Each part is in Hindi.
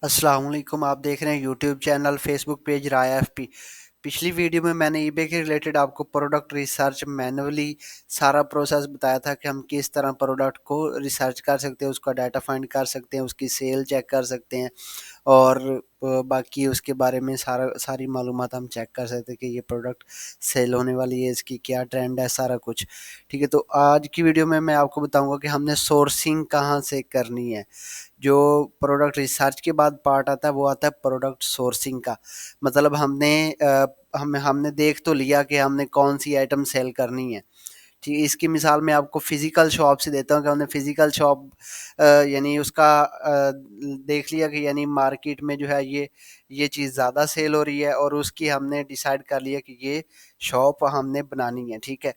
अस्सलाम वालेकुम। आप देख रहे हैं यूट्यूब चैनल, फेसबुक पेज राया एफपी। पिछली वीडियो में मैंने ईबे के रिलेटेड आपको प्रोडक्ट रिसर्च मैनुअली सारा प्रोसेस बताया था कि हम किस तरह प्रोडक्ट को रिसर्च कर सकते हैं, उसका डाटा फाइंड कर सकते हैं, उसकी सेल चेक कर सकते हैं और बाकी उसके बारे में सारी मालूमात हम चेक कर सकते हैं कि ये प्रोडक्ट सेल होने वाली है, इसकी क्या ट्रेंड है, सारा कुछ। ठीक है, तो आज की वीडियो में मैं आपको बताऊंगा कि हमने सोर्सिंग कहाँ से करनी है। जो प्रोडक्ट रिसर्च के बाद पार्ट आता है वो आता है प्रोडक्ट सोर्सिंग का। मतलब हमने देख तो लिया कि हमने कौन सी आइटम सेल करनी है। ठीक है, इसकी मिसाल मैं आपको फिजिकल शॉप से देता हूँ कि हमने फिजिकल शॉप यानी उसका देख लिया कि यानी मार्केट में जो है ये चीज़ ज़्यादा सेल हो रही है और उसकी हमने डिसाइड कर लिया कि ये शॉप हमने बनानी है। ठीक है,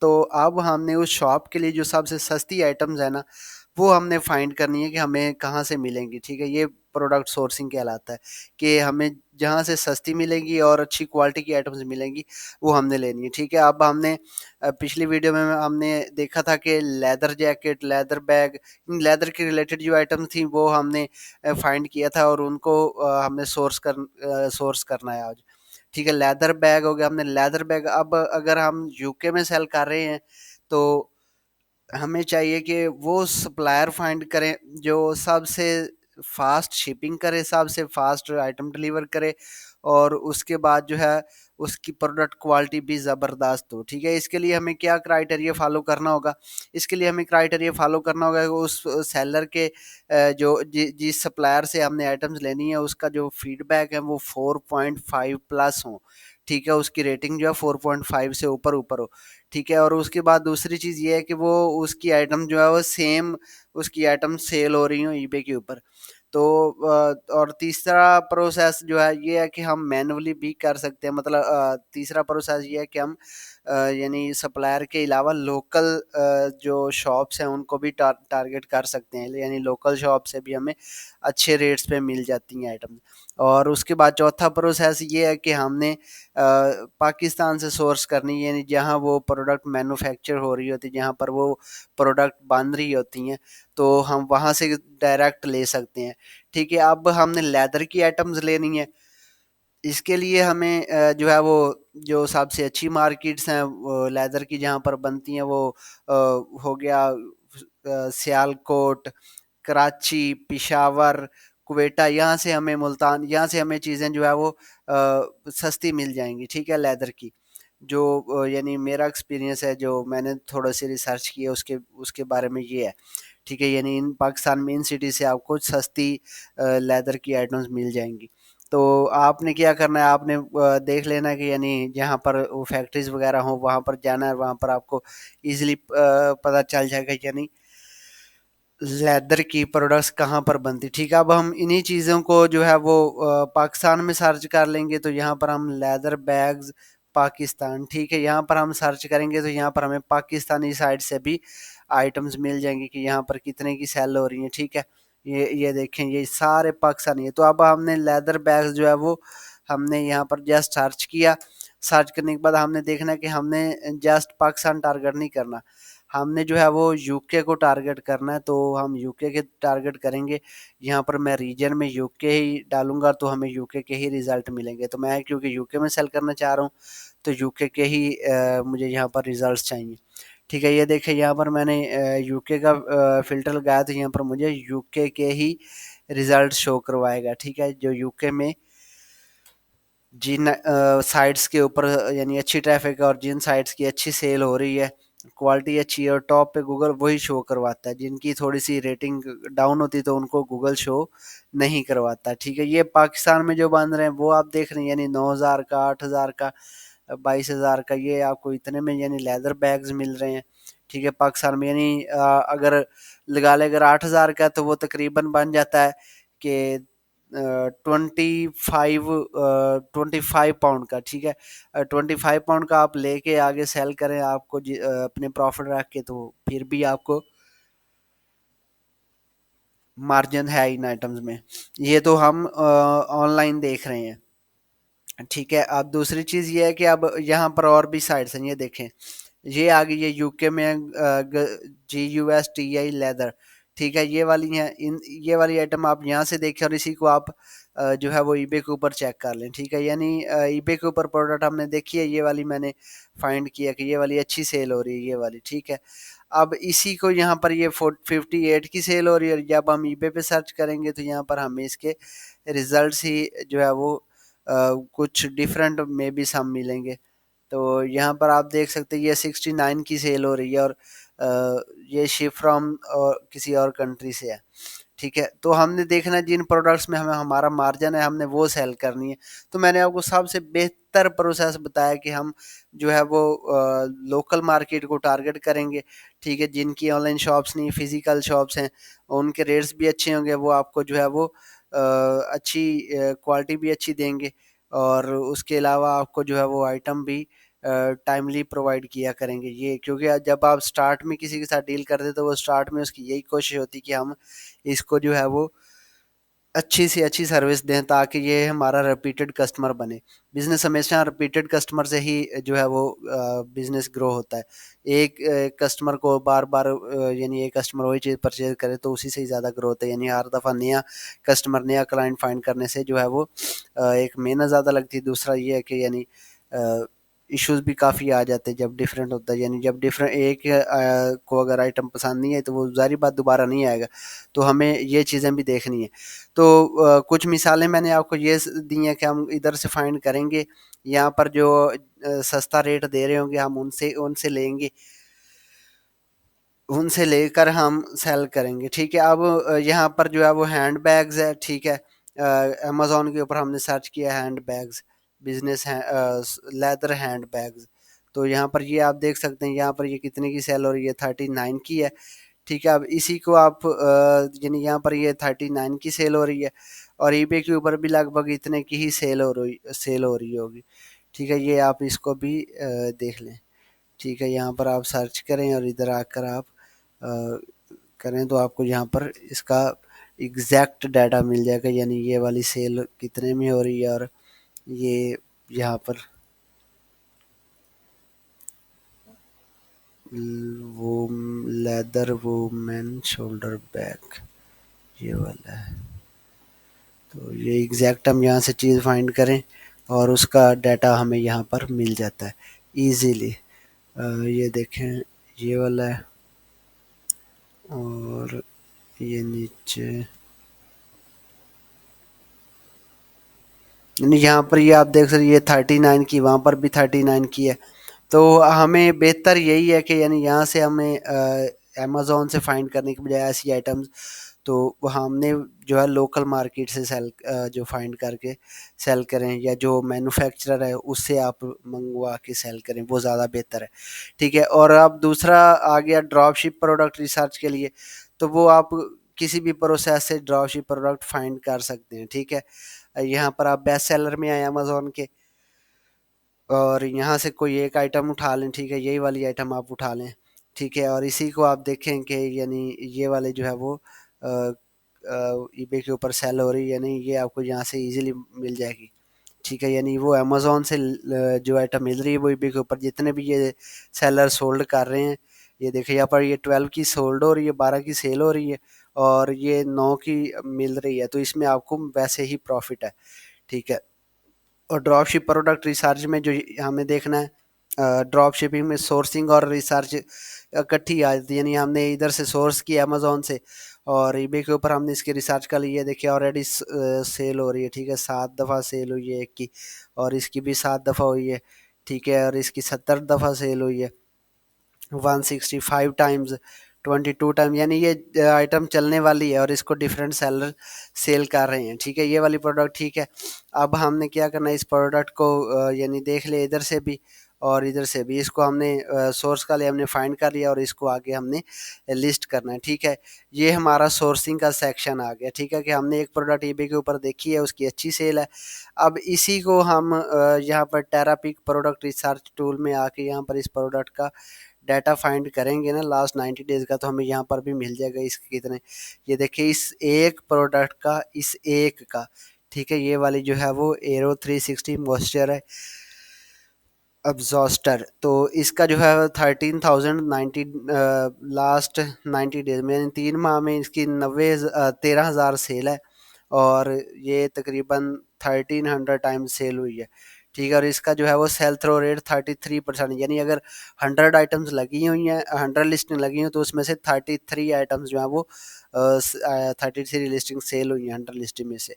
तो अब हमने उस शॉप के लिए जो सबसे सस्ती आइटम्स है ना, वो हमने फाइंड करनी है कि हमें कहाँ से मिलेंगी। ठीक है, ये प्रोडक्ट सोर्सिंग कहलाता है कि हमें जहाँ से सस्ती मिलेंगी और अच्छी क्वालिटी की आइटम्स मिलेंगी वो हमने लेनी है। ठीक है, अब हमने पिछली वीडियो में हमने देखा था कि लेदर जैकेट, लेदर बैग, इन लेदर के रिलेटेड जो आइटम थी वो हमने फाइंड किया था और उनको हमने सोर्स करना है आज। ठीक है, लेदर बैग हो गया, हमने लेदर बैग। अब अगर हम यूके में सेल कर रहे हैं तो हमें चाहिए कि वो सप्लायर फाइंड करें जो सबसे फास्ट शिपिंग करे, सबसे फास्ट आइटम डिलीवर करे और उसके बाद जो है उसकी प्रोडक्ट क्वालिटी भी ज़बरदस्त हो। ठीक है, इसके लिए हमें क्या क्राइटेरिया फॉलो करना होगा। इसके लिए हमें क्राइटेरिया फॉलो करना होगा कि उस सेलर के जिस सप्लायर से हमने आइटम्स लेनी है उसका जो फीडबैक है वो 4.5 प्लस हो। ठीक है, उसकी रेटिंग जो है 4.5 से ऊपर ऊपर हो। ठीक है, और उसके बाद दूसरी चीज़ ये है कि वो उसकी आइटम जो है वो सेम उसकी आइटम सेल हो रही हो ईबे के ऊपर। तो और तीसरा प्रोसेस जो है ये है कि हम मैनुअली भी कर सकते हैं। मतलब तीसरा प्रोसेस ये है कि हम यानी सप्लायर के अलावा लोकल जो शॉप्स हैं उनको भी टारगेट कर सकते हैं, यानी लोकल शॉप से भी हमें अच्छे रेट्स पे मिल जाती हैं आइटम। और उसके बाद चौथा प्रोसेस ये है कि हमने पाकिस्तान से सोर्स करनी है, यानी जहाँ वो प्रोडक्ट मैन्युफैक्चर हो रही होती है, जहाँ पर वो प्रोडक्ट बन रही होती हैं, तो हम वहाँ से डायरेक्ट ले सकते हैं। ठीक है, अब हमने लेदर की आइटम्स लेनी है। इसके लिए हमें जो है वो जो सबसे अच्छी मार्केट्स हैं वो लेदर की जहाँ पर बनती हैं वो हो गया सियालकोट, कराची, पिशावर, कुवेटा, यहाँ से हमें मुल्तान, यहाँ से हमें चीज़ें जो है वो सस्ती मिल जाएंगी। ठीक है, लेदर की जो यानी मेरा एक्सपीरियंस है, जो मैंने थोड़ा सी रिसर्च की है उसके उसके बारे में ये है। ठीक है, यानी इन पाकिस्तान में इन सिटी से आपको सस्ती लेदर की आइटम्स मिल जाएंगी। तो आपने क्या करना है, आपने देख लेना है कि यानी जहाँ पर वो फैक्ट्रीज वगैरह हो वहाँ पर जाना है, वहाँ पर आपको इजीली पता चल जाएगा यानी लेदर की प्रोडक्ट्स कहाँ पर बनती। ठीक है, अब हम इन्हीं चीज़ों को जो है वो पाकिस्तान में सर्च कर लेंगे तो यहाँ पर हम लेदर बैग्स पाकिस्तान, ठीक है, यहाँ पर हम सर्च करेंगे तो यहाँ पर हमें पाकिस्तानी साइड से भी आइटम्स मिल जाएंगे कि यहाँ पर कितने की सेल हो रही है। ठीक है, ये देखें, ये सारे पाकिस्तानी है। तो अब हमने लेदर बैग्स जो है वो हमने यहाँ पर जस्ट सर्च किया। सर्च करने के बाद हमने देखना है कि हमने जस्ट पाकिस्तान टारगेट नहीं करना, हमने जो है वो यूके को टारगेट करना है। तो हम यूके के टारगेट करेंगे। यहाँ पर मैं रीजन में यूके ही डालूंगा तो हमें यूके के ही रिजल्ट मिलेंगे। तो मैं क्योंकि यूके में सेल करना चाह रहा हूँ तो यूके के ही मुझे यहाँ पर रिजल्ट्स चाहिए। ठीक है, ये देखिए यहाँ पर मैंने यूके का फिल्टर लगाया तो यहाँ पर मुझे यूके के ही रिजल्ट शो करवाएगा। ठीक है, जो यूके में जिन साइट्स के ऊपर यानी अच्छी ट्रैफिक है और जिन साइट्स की अच्छी सेल हो रही है, क्वालिटी अच्छी है और टॉप पे गूगल वही शो करवाता है। जिनकी थोड़ी सी रेटिंग डाउन होती है तो उनको गूगल शो नहीं करवाता। ठीक है, ये पाकिस्तान में जो बन रहे हैं वो आप देख रहे हैं, यानी 9,000 का, 8,000 का, 22,000 का, ये आपको इतने में यानी लेदर बैग्स मिल रहे हैं। ठीक है, पाकिस्तान में यानी अगर लगा ले अगर 8,000 का तो वो तकरीबन बन जाता है कि 25 पाउंड का। ठीक है, 25 पाउंड का आप लेके आगे सेल करें, आपको अपने प्रॉफिट रख के, तो फिर भी आपको मार्जिन है इन आइटम्स में। ये तो हम ऑनलाइन देख रहे हैं। ठीक है, अब दूसरी चीज़ ये है कि अब यहाँ पर और भी साइट्स हैं, ये देखें, ये आ गई है यूके में GUSTI लेदर। ठीक है, ये वाली है, इन ये वाली आइटम आप यहाँ से देखें और इसी को आप जो है वो ईबे के ऊपर चेक कर लें। ठीक है, यानी ईबे के ऊपर प्रोडक्ट हमने देखी है, ये वाली मैंने फाइंड किया कि ये वाली अच्छी सेल हो रही है, ये वाली। ठीक है, अब इसी को यहाँ पर ये 58 की सेल हो रही है, और जब हम ईबे पे सर्च करेंगे तो यहाँ पर हमें इसके रिजल्ट्स ही जो है वो कुछ डिफरेंट में भी हम मिलेंगे। तो यहाँ पर आप देख सकते हैं ये 69 की सेल हो रही है, और ये शिप फ्रॉम और किसी और कंट्री से है। ठीक है, तो हमने देखना है जिन प्रोडक्ट्स में हमें हमारा मार्जिन है हमने वो सेल करनी है। तो मैंने आपको सबसे बेहतर प्रोसेस बताया कि हम जो है वो लोकल मार्केट को टारगेट करेंगे। ठीक है, जिनकी ऑनलाइन शॉप्स नहीं, फिजिकल शॉप्स हैं, उनके रेट्स भी अच्छे होंगे, वो आपको जो है वो अच्छी क्वालिटी भी अच्छी देंगे, और उसके अलावा आपको जो है वो आइटम भी टाइमली प्रोवाइड किया करेंगे। ये क्योंकि जब आप स्टार्ट में किसी के साथ डील करते तो वो स्टार्ट में उसकी यही कोशिश होती कि हम इसको जो है वो अच्छी से अच्छी सर्विस दें, ताकि ये हमारा रिपीटेड कस्टमर बने। बिजनेस हमेशा रिपीटेड कस्टमर से ही जो है वो बिजनेस ग्रो होता है। एक कस्टमर को बार बार यानी एक कस्टमर वही चीज़ परचेज करे तो उसी से ही ज़्यादा ग्रो होता है। यानी हर दफ़ा नया कस्टमर, नया क्लाइंट फाइंड करने से जो है वो एक मेहनत ज़्यादा लगती है। दूसरा ये है कि यानी इश्यूज भी काफ़ी आ जाते हैं जब डिफरेंट होता है। यानी जब डिफरेंट एक को अगर आइटम पसंद नहीं है तो वो ज़ाहिर बात दोबारा नहीं आएगा। तो हमें ये चीज़ें भी देखनी है। तो कुछ मिसालें मैंने आपको ये दी हैं कि हम इधर से फाइंड करेंगे, यहाँ पर जो सस्ता रेट दे रहे होंगे हम उनसे उनसे लेंगे, उनसे लेकर हम सेल करेंगे। ठीक है, अब यहाँ पर जो है वो हैंड बैग्स है। ठीक है, अमेजोन के ऊपर हमने सर्च किया हैंड बैग्स, बिजनेस है लेदर हैंड बैग्स। तो यहाँ पर ये आप देख सकते हैं, यहाँ पर ये कितने की सेल हो रही है, 39 की है। ठीक है, अब इसी को आप यानी यहाँ पर ये 39 की सेल हो रही है, और ईबे के ऊपर भी लगभग इतने की ही सेल हो रही होगी। ठीक है, ये आप इसको भी देख लें। ठीक है, यहाँ पर आप सर्च करें और इधर आकर आप अ, करें तो आपको यहाँ पर इसका एग्जैक्ट डाटा मिल जाएगा, यानी ये वाली सेल कितने में हो रही है, और ये यहाँ पर वो लेदर वुमेन शोल्डर बैग ये वाला है। तो ये एग्जैक्ट हम यहाँ से चीज़ फाइंड करें और उसका डाटा हमें यहाँ पर मिल जाता है इजीली। ये देखें, ये वाला है, और ये नीचे यानी यहाँ पर ये आप देख सकते, ये 39 की, वहाँ पर भी 39 की है। तो हमें बेहतर यही है कि यानी यहाँ से हमें अमेज़न से फाइंड करने के बजाय ऐसी आइटम्स तो वो हमने जो है लोकल मार्केट से जो फाइंड करके सेल करें, या जो मैन्युफैक्चरर है उससे आप मंगवा के सेल करें, वो ज़्यादा बेहतर है। ठीक है, और अब दूसरा आ गया ड्रॉप शिप प्रोडक्ट रिसर्च के लिए। तो वो आप किसी भी प्रोसेस से ड्रॉप शिप प्रोडक्ट फाइंड कर सकते हैं। ठीक है, यहाँ पर आप बेस्ट सेलर में आए अमेज़न के, और यहाँ से कोई एक आइटम उठा लें। ठीक है, यही वाली आइटम आप उठा लें। ठीक है, और इसी को आप देखें कि यानी ये वाले जो है वो ईबे के ऊपर सेल हो रही है, यानी ये आपको यहाँ से इजीली मिल जाएगी। ठीक है, यानी वो अमेज़न से जो आइटम मिल रही है वो ईबे के ऊपर जितने भी ये सेलर सोल्ड कर रहे हैं, ये देखिए यहाँ पर ये 12 की सोल्ड हो रही है, 12 की सेल हो रही है, और ये 9 की मिल रही है, तो इसमें आपको वैसे ही प्रॉफिट है। ठीक है, और ड्रॉप शिप प्रोडक्ट रिसर्च में जो हमें देखना है, ड्रॉप शिपिंग में सोर्सिंग और रिसर्च इकट्ठी आ जाती है। यानी हमने इधर से सोर्स किया अमेजोन से, और ईबे के ऊपर हमने इसकी रिसर्च कर ली है। देखिए ऑलरेडी सेल हो रही है। ठीक है, 7 दफ़ा सेल हुई है एक की, और इसकी भी 7 दफ़ा हुई है। ठीक है, और इसकी 70 दफ़ा सेल हुई है, 165 टाइम्स, 22 टाइम, यानी ये आइटम चलने वाली है, और इसको डिफरेंट सेलर सेल कर रहे हैं। ठीक है, ये वाली प्रोडक्ट। ठीक है, अब हमने क्या करना है, इस प्रोडक्ट को यानी देख लिया इधर से भी और इधर से भी, इसको हमने सोर्स का लिए हमने फाइंड कर लिया, और इसको आगे हमने लिस्ट करना है। ठीक है, ये हमारा सोर्सिंग का सेक्शन आ गया। ठीक है, कि हमने एक प्रोडक्ट ईबे के ऊपर देखी है, उसकी अच्छी सेल है। अब इसी को हम यहाँ पर टेरापिक प्रोडक्ट रिसर्च टूल में आके यहाँ पर इस प्रोडक्ट का डाटा फाइंड करेंगे ना लास्ट 90 डेज़ का, तो हमें यहाँ पर भी मिल जाएगा इसके कितने। ये देखिए इस एक प्रोडक्ट का, इस एक का। ठीक है, ये वाली जो है वो एरो 360 मॉइस्चर है, एग्जॉस्टर तो इसका जो है 13,090 लास्ट 90 डेज में, यानी 3 माह में इसकी 13,000 सेल है। और ये तकरीबन 1300 टाइम सेल हुई है। ठीक है, और इसका जो है वो सेल थ्रो रेट 33%, यानी अगर 100 आइटम्स लगी हुई हैं, 100 लिस्टिंग लगी हुई तो उसमें से 33 आइटम्स जो है वो 33 लिस्टिंग सेल हुई हैं 100 लिस्टिंग में से।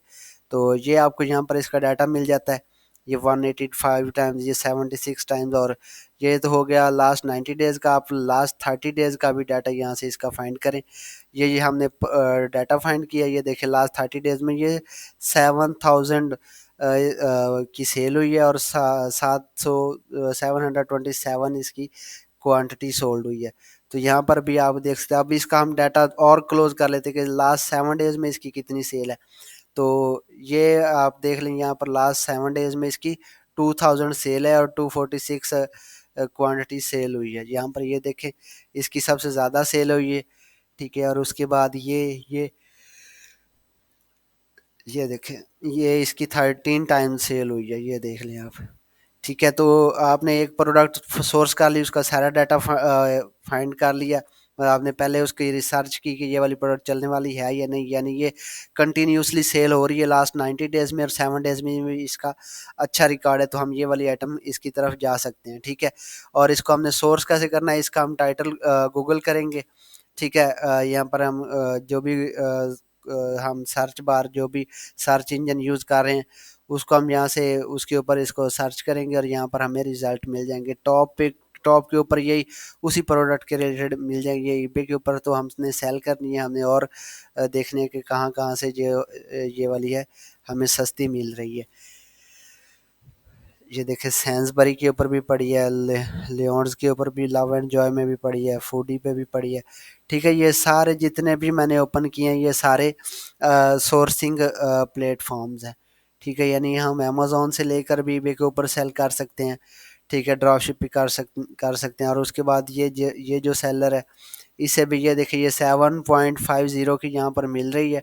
तो ये आपको यहाँ पर इसका डाटा मिल जाता है। ये 185 टाइम्स, ये 76 टाइम्स, और ये तो हो गया लास्ट 90 डेज का। आप लास्ट 30 डेज का भी डाटा यहाँ से इसका फाइंड करें। ये हमने डाटा फाइंड किया, ये देखें लास्ट 30 डेज में ये 7,000 की सेल हुई है, और 727 इसकी क्वांटिटी सोल्ड हुई है। तो यहाँ पर भी आप देख सकते हैं। अब इसका हम डाटा और क्लोज कर लेते हैं कि लास्ट 7 डेज में इसकी कितनी सेल है। तो ये आप देख लेंगे यहाँ पर लास्ट 7 डेज में इसकी 2,000 सेल है और 246 क्वांटिटी सेल हुई है। यहाँ पर ये देखें, इसकी सबसे ज़्यादा सेल हुई है। ठीक है, और उसके बाद ये देखें, ये इसकी 13 टाइम सेल हुई है, ये देख लें आप। ठीक है, तो आपने एक प्रोडक्ट सोर्स कर ली, उसका सारा डाटा फाइंड कर लिया, और आपने पहले उसकी रिसर्च की कि ये वाली प्रोडक्ट चलने वाली है या नहीं, यानी ये कंटिन्यूसली सेल हो रही है लास्ट 90 डेज में, और 7 डेज में भी इसका अच्छा रिकॉर्ड है, तो हम ये वाली आइटम इसकी तरफ जा सकते हैं। ठीक है, और इसको हमने सोर्स कैसे करना है, इसका हम टाइटल गूगल करेंगे। ठीक है, यहाँ पर हम जो भी हम सर्च बार, जो भी सर्च इंजन यूज़ कर रहे हैं, उसको हम यहाँ से उसके ऊपर इसको सर्च करेंगे, और यहाँ पर हमें रिजल्ट मिल जाएंगे। टॉप के ऊपर यही उसी प्रोडक्ट के रिलेटेड मिल जाएंगे। ईबे के ऊपर तो हमने सेल करनी है, हमने और देखने के कहाँ कहाँ से जो ये वाली है हमें सस्ती मिल रही है। ये देखे सैन्सबरी के ऊपर भी पड़ी है, लियोन्स के ऊपर भी, लव एंड जॉय में भी पड़ी है, फूडी पे भी पड़ी है। ठीक है, ये सारे जितने भी मैंने ओपन किए हैं ये सारे सोर्सिंग प्लेटफॉर्म्स हैं। ठीक है, यानी हम अमेजोन से लेकर भी ईबे के ऊपर सेल कर सकते हैं। ठीक है, ड्रॉप शिप भी कर सकते हैं। और उसके बाद ये जो सेलर है, इसे भी ये देखिए, ये 7.50 की यहाँ पर मिल रही है।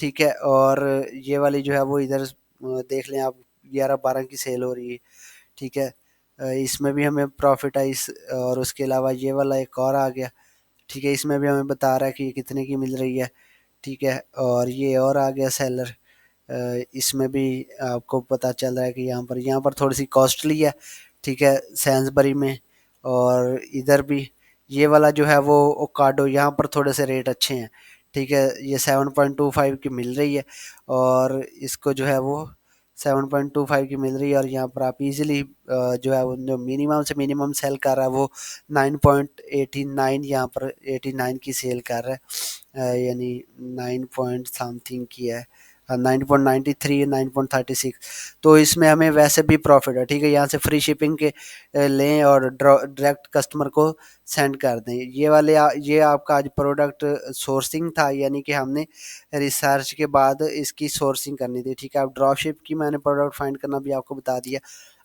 ठीक है, और ये वाली जो है वो इधर देख लें आप, 11-12 की सेल हो रही है। ठीक है, इसमें भी हमें प्रॉफिट है इस, और उसके अलावा ये वाला एक और आ गया। ठीक है, इसमें भी हमें बता रहा है कि ये कितने की मिल रही है। ठीक है, और ये और आ गया सेलर, इसमें भी आपको पता चल रहा है कि यहाँ पर थोड़ी सी कॉस्टली है। ठीक है, सैन्सबरी में, और इधर भी ये वाला जो है वो ओकाडो, यहाँ पर थोड़े से रेट अच्छे हैं। ठीक है, ये 7.25 की मिल रही है, और इसको जो है वो 7.25 की मिल रही है, और यहाँ पर आप इजीली जो है वो जो मिनिमम से मिनिमम सेल कर रहा है वो 9.89, यहाँ पर 89 की सेल कर रहा है, यानी 9 पॉइंट समथिंग की है, 9.93, 9.36। तो इसमें हमें वैसे भी प्रॉफिट है। ठीक है, यहाँ से फ्री शिपिंग के लें और डायरेक्ट कस्टमर को सेंड कर दें। ये आपका आज प्रोडक्ट सोर्सिंग था, यानी कि हमने रिसर्च के बाद इसकी सोर्सिंग करनी थी। ठीक है, अब ड्रॉप शिप की मैंने प्रोडक्ट फाइंड करना भी आपको बता दिया,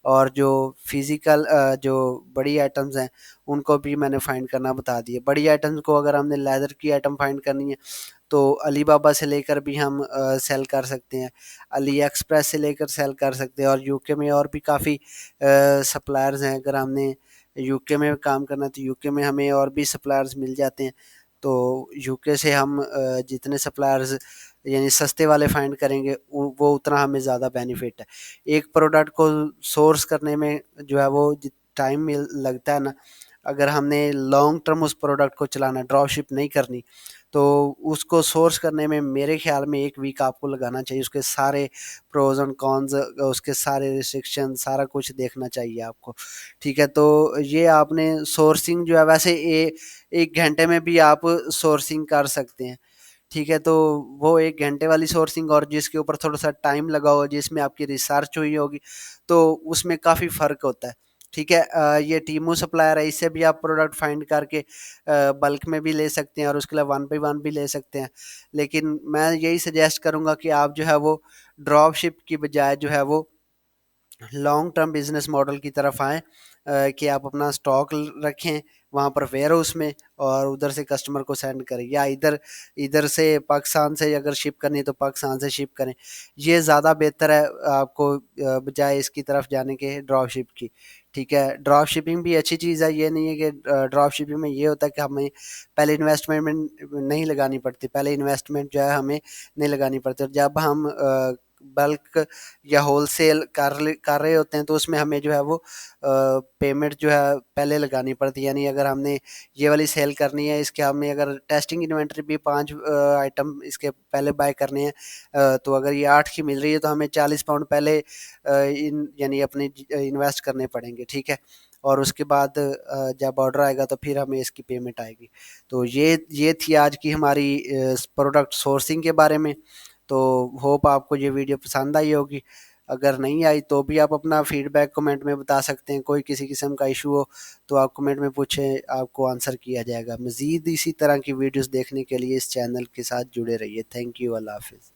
और जो फिजिकल जो बड़ी आइटम्स हैं उनको भी मैंने फाइंड करना बता दिया। बड़ी आइटम्स को अगर हमने लेदर की आइटम फाइंड करनी है तो अलीबाबा से लेकर भी हम सेल कर सकते हैं, अली एक्सप्रेस से लेकर सेल कर सकते हैं, और यूके में और भी काफ़ी सप्लायर्स हैं। अगर हमने यूके में काम करना है तो यूके में हमें और भी सप्लायर्स मिल जाते हैं। तो यूके से हम जितने सप्लायर्स यानी सस्ते वाले फाइंड करेंगे वो उतना हमें ज़्यादा बेनिफिट है। एक प्रोडक्ट को सोर्स करने में जो है वो टाइम लगता है ना, अगर हमने लॉन्ग टर्म उस प्रोडक्ट को चलाना, ड्रॉप शिप नहीं करनी, तो उसको सोर्स करने में मेरे ख्याल में 1 वीक आपको लगाना चाहिए। उसके सारे प्रोज एंड कॉन्स, उसके सारे रिस्ट्रिक्शन, सारा कुछ देखना चाहिए आपको। ठीक है, तो ये आपने सोर्सिंग जो है वैसे 1 घंटे में भी आप सोर्सिंग कर सकते हैं। ठीक है, तो वो 1 घंटे वाली सोर्सिंग और जिसके ऊपर थोड़ा सा टाइम लगा हो, जिसमें आपकी रिसर्च हुई होगी, तो उसमें काफ़ी फ़र्क होता है। ठीक है, ये टीमू सप्लायर है, इससे भी आप प्रोडक्ट फाइंड करके बल्क में भी ले सकते हैं, और उसके अलावा 1 बाय 1 भी ले सकते हैं। लेकिन मैं यही सजेस्ट करूंगा कि आप जो है वो ड्रॉप शिप की बजाय जो है वो लॉन्ग टर्म बिजनेस मॉडल की तरफ आएँ, कि आप अपना स्टॉक रखें, वहाँ पर वेयर हाउस में, और उधर से कस्टमर को सेंड करें, या इधर इधर से पाकिस्तान से अगर शिप करनी है तो पाकिस्तान से शिप करें। ये ज़्यादा बेहतर है आपको बजाय इसकी तरफ जाने के ड्रॉप शिप की। ठीक है, ड्रॉप शिपिंग भी अच्छी चीज़ है, ये नहीं है कि ड्रॉप शिपिंग में ये होता है कि हमें पहले इन्वेस्टमेंट में नहीं लगानी पड़ती, पहले इन्वेस्टमेंट जो है हमें नहीं लगानी पड़ती, और जब हम बल्क या होलसेल कर रहे होते हैं तो उसमें हमें जो है वो पेमेंट जो है पहले लगानी पड़ती है। यानी अगर हमने ये वाली सेल करनी है, इसके हमें अगर टेस्टिंग इन्वेंट्री भी 5 आइटम इसके पहले बाय करने हैं, तो अगर ये 8 की मिल रही है तो हमें 40 पाउंड पहले यानी अपने इन्वेस्ट करने पड़ेंगे। ठीक है, और उसके बाद जब ऑर्डर आएगा तो फिर हमें इसकी पेमेंट आएगी। तो ये थी आज की हमारी प्रोडक्ट सोर्सिंग के बारे में। तो होप आपको ये वीडियो पसंद आई होगी। अगर नहीं आई तो भी आप अपना फीडबैक कमेंट में बता सकते हैं, कोई किसी किस्म का इशू हो तो आप कमेंट में पूछें, आपको आंसर किया जाएगा। मज़ीद इसी तरह की वीडियोस देखने के लिए इस चैनल के साथ जुड़े रहिए। थैंक यू, अल्लाह हाफ़िज़।